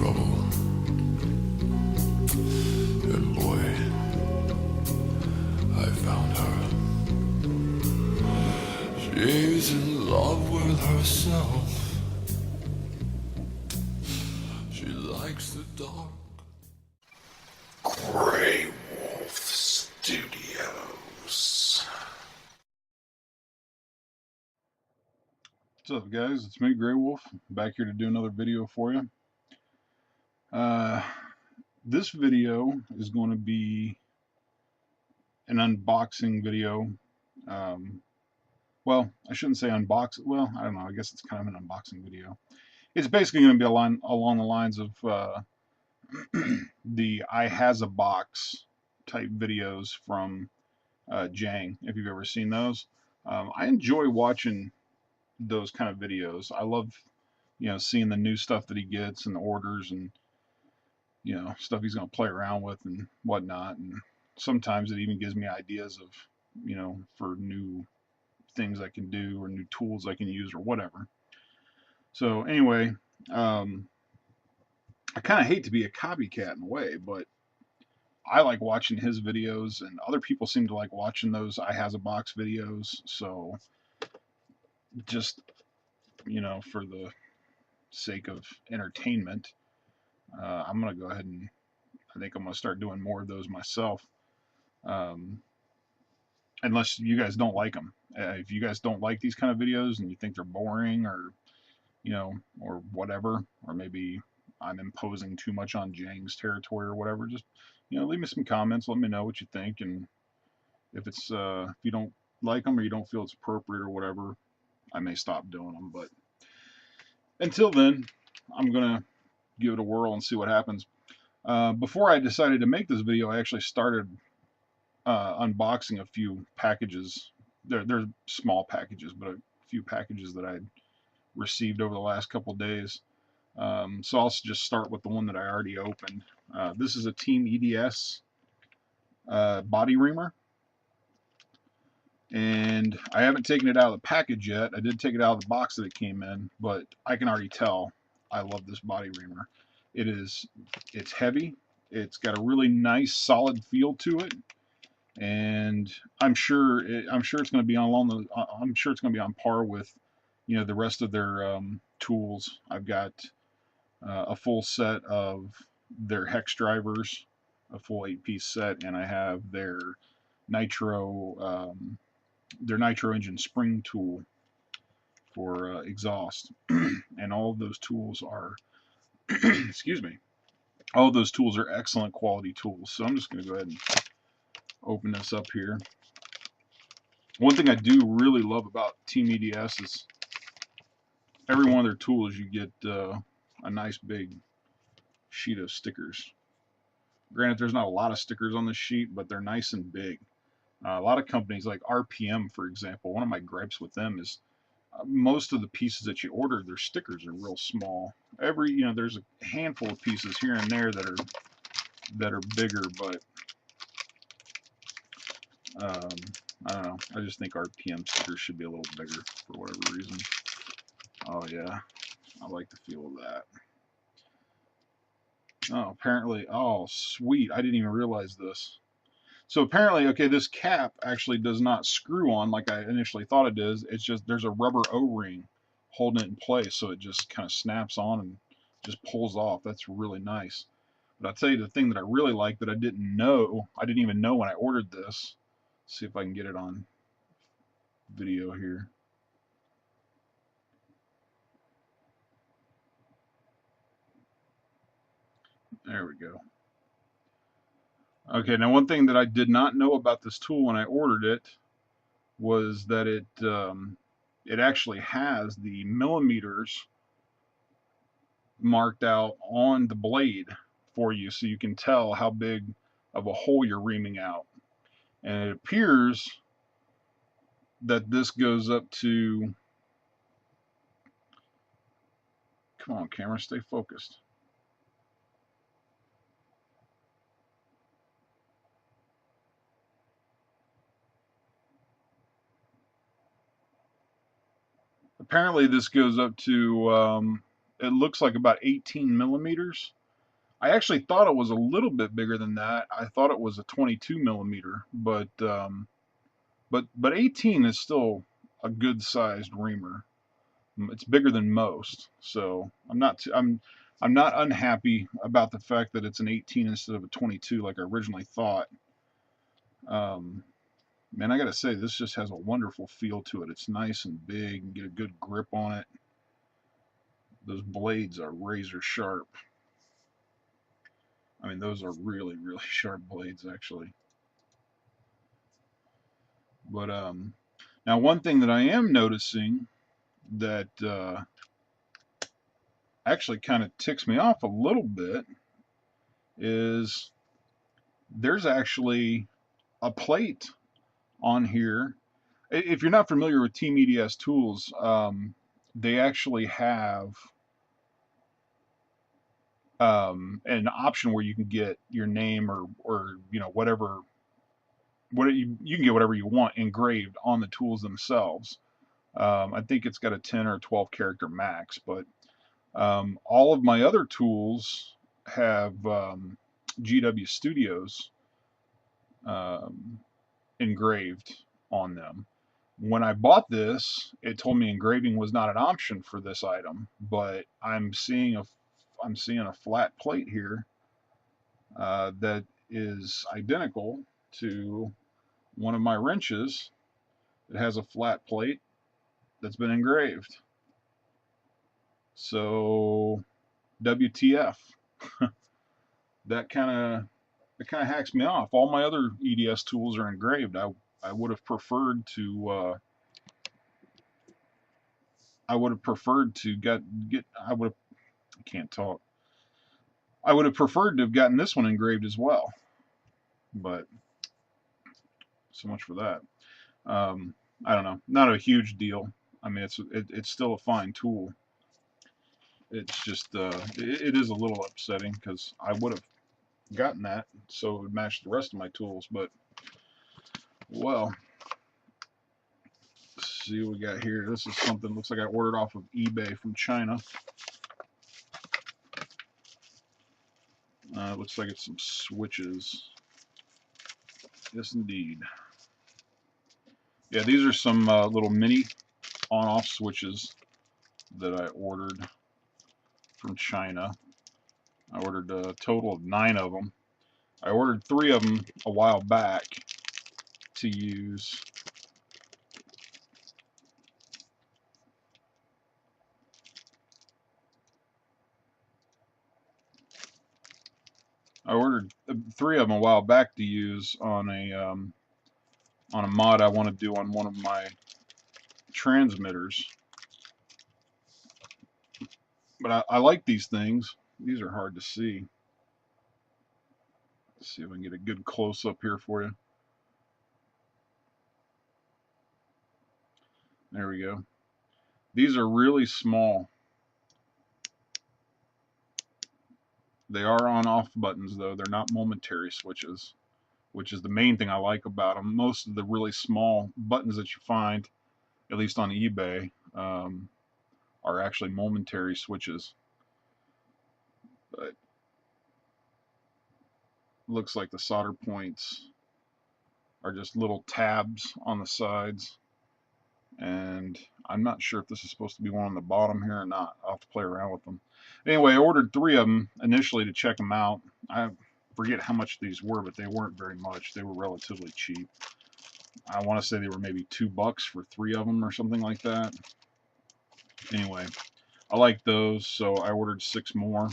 trouble. And boy, I found her. She's in love with herself. She likes the dark. Grey Wolf Studios. What's up, guys? It's me, Grey Wolf, back here to do another video for you. This video is going to be an unboxing video. Well, I shouldn't say unbox. Well, I don't know. I guess it's kind of an unboxing video. It's basically going to be along the lines of the I has a box type videos from Jang, if you've ever seen those. I enjoy watching those kind of videos. I love, seeing the new stuff that he gets and the orders and, stuff he's going to play around with and whatnot. And sometimes it even gives me ideas of, for new things I can do or new tools I can use or whatever. So anyway, I kind of hate to be a copycat in a way, but I like watching his videos, and other people seem to like watching those I has a box videos. So just, for the sake of entertainment, I'm going to go ahead and I think I'm going to start doing more of those myself. Unless you guys don't like them. If you guys don't like these kind of videos and you think they're boring or, or whatever, or maybe I'm imposing too much on Jang's territory or whatever, just, leave me some comments. Let me know what you think. And if if you don't like them or you don't feel it's appropriate or whatever, I may stop doing them. But until then, I'm going to give it a whirl and see what happens. Before I decided to make this video, I actually started unboxing a few packages. They're small packages, but a few packages that I received over the last couple days. So I'll just start with the one that I already opened. This is a Team EDS body reamer. And I haven't taken it out of the package yet. I did take it out of the box that it came in, but I can already tell I love this body reamer. It's heavy. It's got a really nice solid feel to it. And I'm sure it's going to be I'm sure it's going to be on par with, the rest of their tools. I've got a full set of their hex drivers, a full 8-piece set, and I have their nitro engine spring tool for exhaust. And all of those tools are excuse me, all of those tools are excellent quality tools. So I'm just going to go ahead and open this up here. One thing I do really love about Team EDS is every one of their tools you get a nice big sheet of stickers. Granted, there's not a lot of stickers on this sheet, but they're nice and big. A lot of companies like RPM, for example, one of my gripes with them is most of the pieces that you order, their stickers are real small. There's a handful of pieces here and there that are bigger, but I don't know. I just think RPM stickers should be a little bigger for whatever reason. Oh yeah, I like the feel of that. Oh, apparently, oh sweet, I didn't even realize this. So apparently, okay, this cap actually does not screw on like I initially thought it does. It's just there's a rubber O-ring holding it in place, so it just kind of snaps on and just pulls off. That's really nice. But I'll tell you the thing that I really like that I didn't even know when I ordered this. Let's see if I can get it on video here. There we go. Okay, now one thing that I did not know about this tool when I ordered it was that it actually has the millimeters marked out on the blade for you, so you can tell how big of a hole you're reaming out. And it appears that this goes up to, come on camera, stay focused. Apparently this goes up to It looks like about 18 millimeters. I actually thought it was a little bit bigger than that. I thought it was a 22 millimeter, but 18 is still a good sized reamer. It's bigger than most, so I'm not unhappy about the fact that it's an 18 instead of a 22 like I originally thought. Um, Man, I gotta say, this just has a wonderful feel to it. It's nice and big and get a good grip on it. Those blades are razor sharp. I mean, those are really, really sharp blades, actually. But now one thing that I am noticing that actually kind of ticks me off a little bit is there's actually a plate on here. If you're not familiar with Team EDS tools, they actually have an option where you can get your name or you know whatever you can get whatever you want engraved on the tools themselves. I think it's got a 10 or 12 character max, but all of my other tools have GW Studios um, engraved on them. When I bought this, it told me engraving was not an option for this item, but I'm seeing a flat plate here that is identical to one of my wrenches. It has a flat plate that's been engraved. So WTF? that kind of hacks me off. All my other EDS tools are engraved. I would have preferred to get I can't talk. I would have preferred to have gotten this one engraved as well. But so much for that. I don't know. Not a huge deal. I mean, it's still a fine tool. It's just it is a little upsetting because I would have gotten that so it would match the rest of my tools. But well, let's see what we got here. This is something looks like I ordered off of eBay from China. It looks like it's some switches. Yes, indeed. Yeah, these are some little mini on-off switches that I ordered from China. I ordered a total of 9 of them. I ordered 3 of them a while back to use. I ordered 3 of them a while back to use on a mod I want to do on one of my transmitters. But I like these things. These are hard to see. Let's see if I can get a good close up here for you. There we go. These are really small. They are on-off buttons though. They're not momentary switches, which is the main thing I like about them. Most of the really small buttons that you find, at least on eBay, are actually momentary switches. But looks like the solder points are just little tabs on the sides, and I'm not sure if this is supposed to be one on the bottom here or not. I'll have to play around with them. Anyway, I ordered 3 of them initially to check them out. I forget how much these were, but they weren't very much. They were relatively cheap. I want to say they were maybe $2 for 3 of them or something like that. Anyway, I like those, so I ordered 6 more.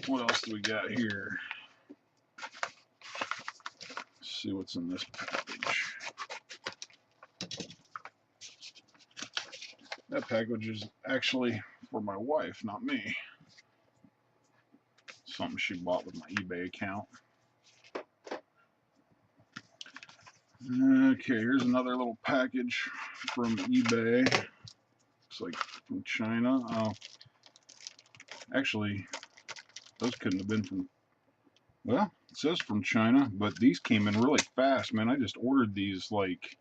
What else do we got here? Let's see what's in this package. That package is actually for my wife, not me. Something she bought with my eBay account. Okay, here's another little package from eBay. Looks like from China. Oh, actually, those couldn't have been from, well, it says from China, but these came in really fast, man. I just ordered these like,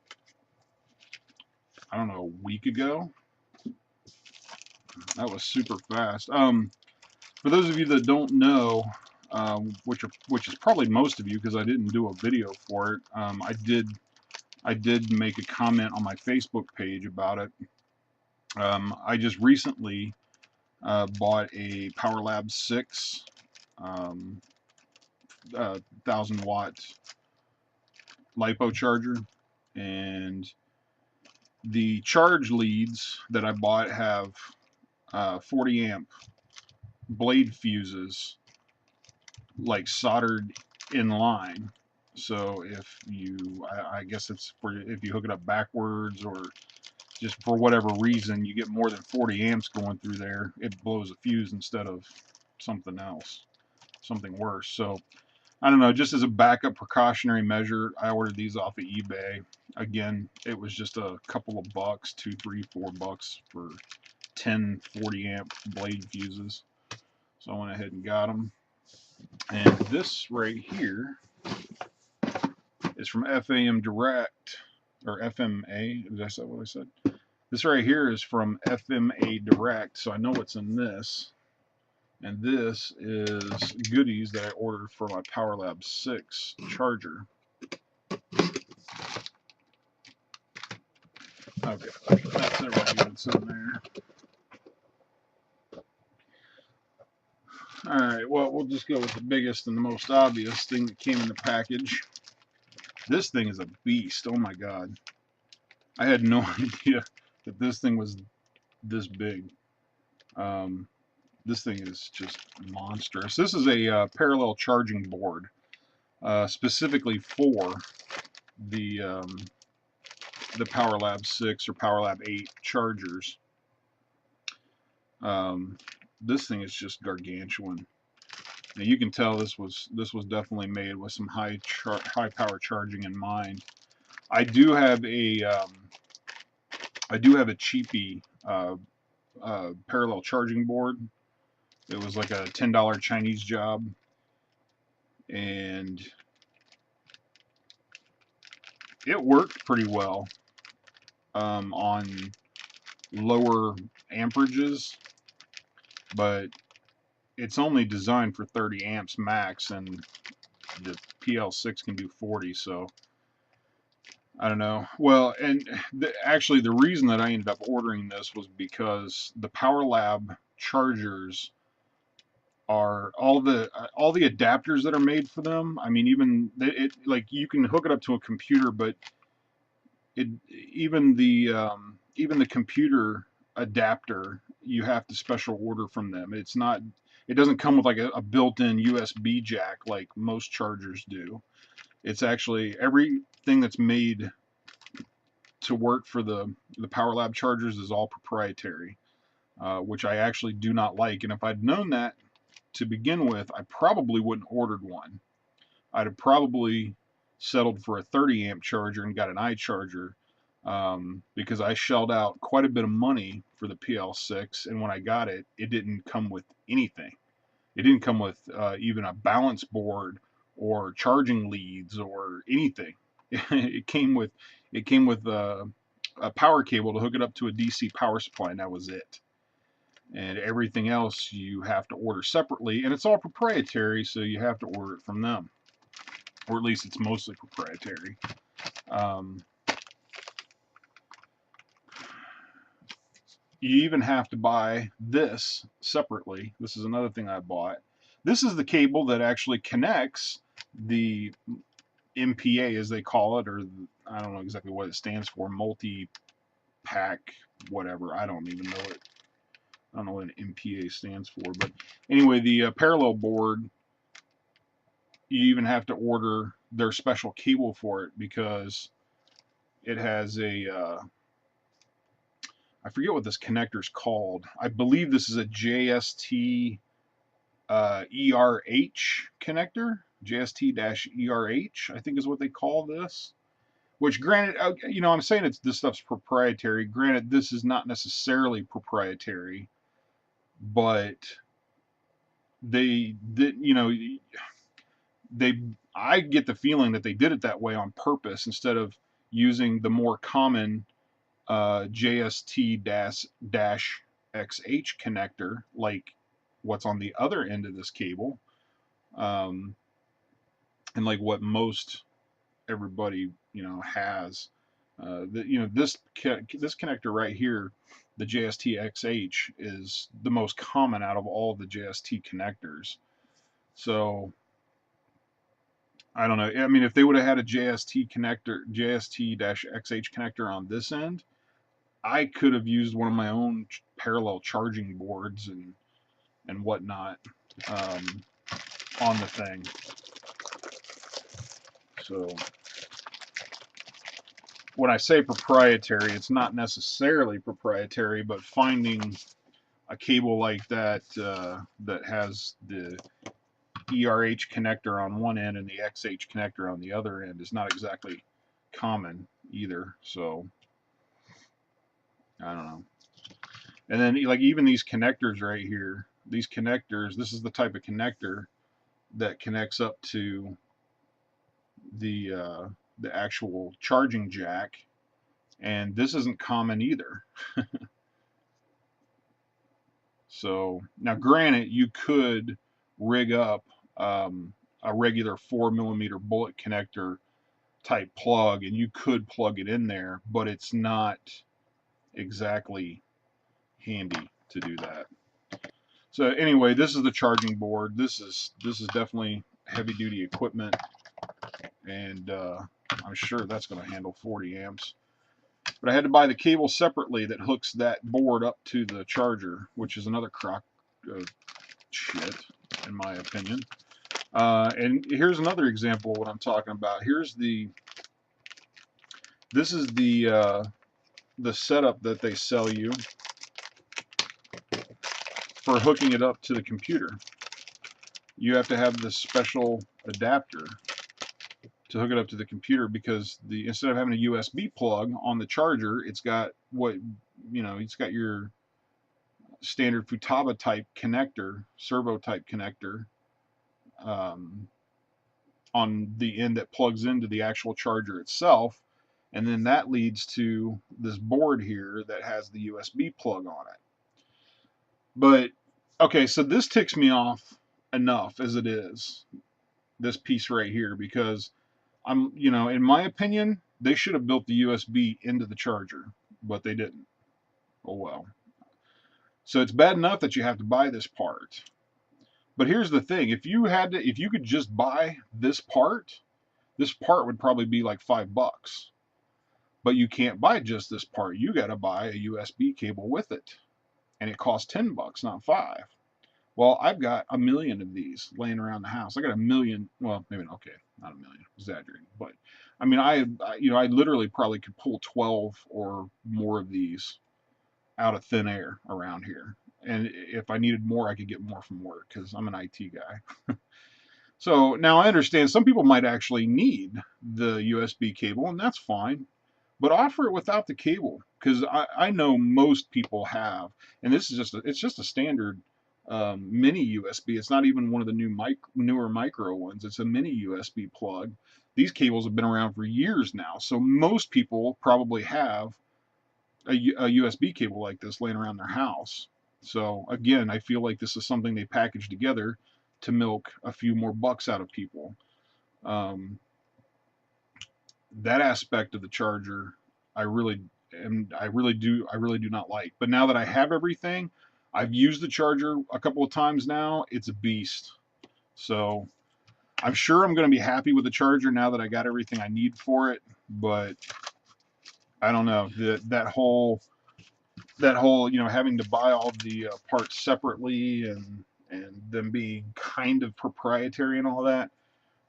I don't know, a week ago. That was super fast. For those of you that don't know, which is probably most of you, because I didn't do a video for it. I did make a comment on my Facebook page about it. I just recently bought a PowerLab 6 1000-watt LiPo charger, and the charge leads that I bought have 40 amp blade fuses like soldered in line. So if you, I guess it's for if you hook it up backwards, or just for whatever reason you get more than 40 amps going through there, it blows a fuse instead of something else, something worse. So I don't know, just as a backup precautionary measure, I ordered these off of eBay. Again, it was just a couple of bucks, $2, $3, $4 for 10 40 amp blade fuses. So I went ahead and got them. And this right here is from FAM Direct, or FMA. Did I say what I said? This right here is from FMA Direct, so I know what's in this. And this is goodies that I ordered for my PowerLab 6 charger. Okay, that's everything that's in there. Alright, well, we'll just go with the biggest and the most obvious thing that came in the package. This thing is a beast. Oh my god. I had no idea that this thing was this big. This thing is just monstrous. This is a parallel charging board, specifically for the PowerLab 6 or PowerLab 8 chargers. This thing is just gargantuan. Now you can tell this was definitely made with some high power charging in mind. I do have a cheapy parallel charging board. It was like a $10 Chinese job, and it worked pretty well on lower amperages, but it's only designed for 30 amps max, and the PL6 can do 40, so I don't know. Well, and actually the reason that I ended up ordering this was because the PowerLab chargers are all the adapters that are made for them. I mean, even it like you can hook it up to a computer, but even the computer adapter you have to special order from them. It doesn't come with like a built-in USB jack like most chargers do. It's actually everything that's made to work for the PowerLab chargers is all proprietary, which I actually do not like. And if I'd known that to begin with, I probably wouldn't have ordered one. I'd have probably settled for a 30 amp charger and got an iCharger, because I shelled out quite a bit of money for the PL6, and when I got it, it didn't come with anything. It didn't come with even a balance board or charging leads or anything. It came with a power cable to hook it up to a DC power supply, and that was it. And everything else you have to order separately, and it's all proprietary, so you have to order it from them, or at least it's mostly proprietary. You even have to buy this separately. This is another thing I bought. This is the cable that actually connects the MPA, as they call it, or I don't know exactly what it stands for, multi-pack, whatever. I don't even know it. I don't know what an MPA stands for, but anyway, the parallel board, you even have to order their special cable for it, because it has a I forget what this connector is called. I believe this is a JST ERH connector. JST-ERH, I think is what they call this. Which, granted, I'm saying this stuff's proprietary. Granted, this is not necessarily proprietary, but they did, I get the feeling that they did it that way on purpose instead of using the more common JST XH connector, like what's on the other end of this cable, and like what most everybody has. This connector right here, the JST XH, is the most common out of all the JST connectors. So I don't know. I mean, if they would have had a JST connector, JST-XH connector on this end, I could have used one of my own parallel charging boards and whatnot on the thing. So when I say proprietary, it's not necessarily proprietary, but finding a cable like that that has the ERH connector on one end and the XH connector on the other end is not exactly common either. So I don't know. And then like even these connectors right here, these connectors, this is the type of connector that connects up to the actual charging jack, and this isn't common either. So now granted, you could rig up a regular 4mm bullet connector type plug and you could plug it in there, but it's not exactly handy to do that. So anyway, this is the charging board. This is definitely heavy duty equipment, and I'm sure that's going to handle 40 amps. But I had to buy the cable separately that hooks that board up to the charger, which is another crock of shit, in my opinion. And here's another example of what I'm talking about. This is the setup that they sell you for hooking it up to the computer. You have to have this special adapter to hook it up to the computer because instead of having a USB plug on the charger, it's got it's got your standard Futaba type connector, servo type connector, on the end that plugs into the actual charger itself, and then that leads to this board here that has the USB plug on it. But okay, so this ticks me off enough as it is, this piece right here, because in my opinion, they should have built the USB into the charger, but they didn't. Oh well. So it's bad enough that you have to buy this part. But here's the thing, if you could just buy this part would probably be like $5. But you can't buy just this part. You got to buy a USB cable with it. And it costs $10, not $5. Well, I've got a million of these laying around the house. I got a million, well, maybe okay, not a million, exaggerating, but I mean, I literally probably could pull 12 or more of these out of thin air around here. And if I needed more, I could get more from work because I'm an IT guy. So now I understand some people might actually need the USB cable, and that's fine. But offer it without the cable, because I know most people have, and this is just a standard mini USB. It's not even one of the newer micro ones. It's a mini USB plug. These cables have been around for years now, so most people probably have a USB cable like this laying around their house. So again, I feel like this is something they packaged together to milk a few more bucks out of people. That aspect of the charger, I really do not like. But now that I have everything, I've used the charger a couple of times now. It's a beast. So I'm sure I'm going to be happy with the charger now that I got everything I need for it. But I don't know, that whole having to buy all the parts separately and them being kind of proprietary and all that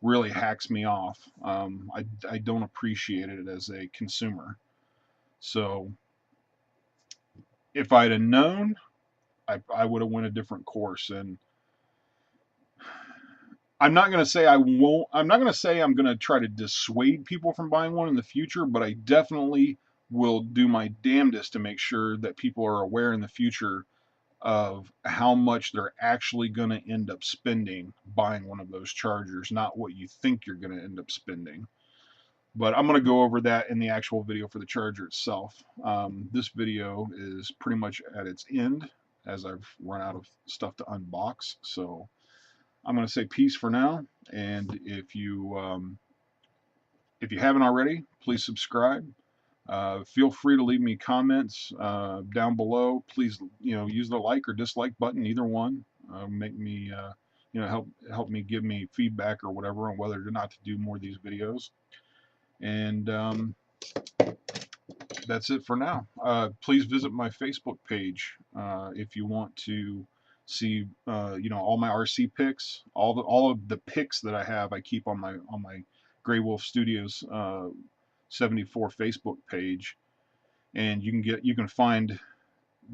really hacks me off. I don't appreciate it as a consumer. So if I'd have known, I would have went a different course. And I'm not going to say I won't. I'm not going to say I'm going to try to dissuade people from buying one in the future, but I definitely will do my damnedest to make sure that people are aware in the future of how much they're actually going to end up spending buying one of those chargers, not what you think you're going to end up spending. But I'm going to go over that in the actual video for the charger itself. This video is pretty much at its end as I've run out of stuff to unbox. So I'm going to say peace for now. And if you haven't already, please subscribe. Feel free to leave me comments down below. Please, use the like or dislike button, either one. Make me, help me give me feedback or whatever on whether or not to do more of these videos. And that's it for now. Please visit my Facebook page if you want to see, all my RC pics, all of the pics that I have. I keep on my Grey Wolf Studios 74 Facebook page, and you can find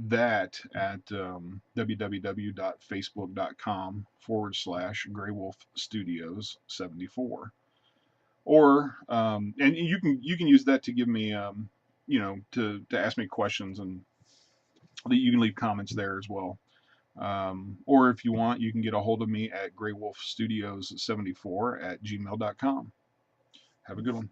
that at www.facebook.com/Grey Wolf Studios 74. Or and you can use that to give me to ask me questions, and you can leave comments there as well. Or if you want, you can get a hold of me at greywolfstudios74 @gmail.com. Have a good one.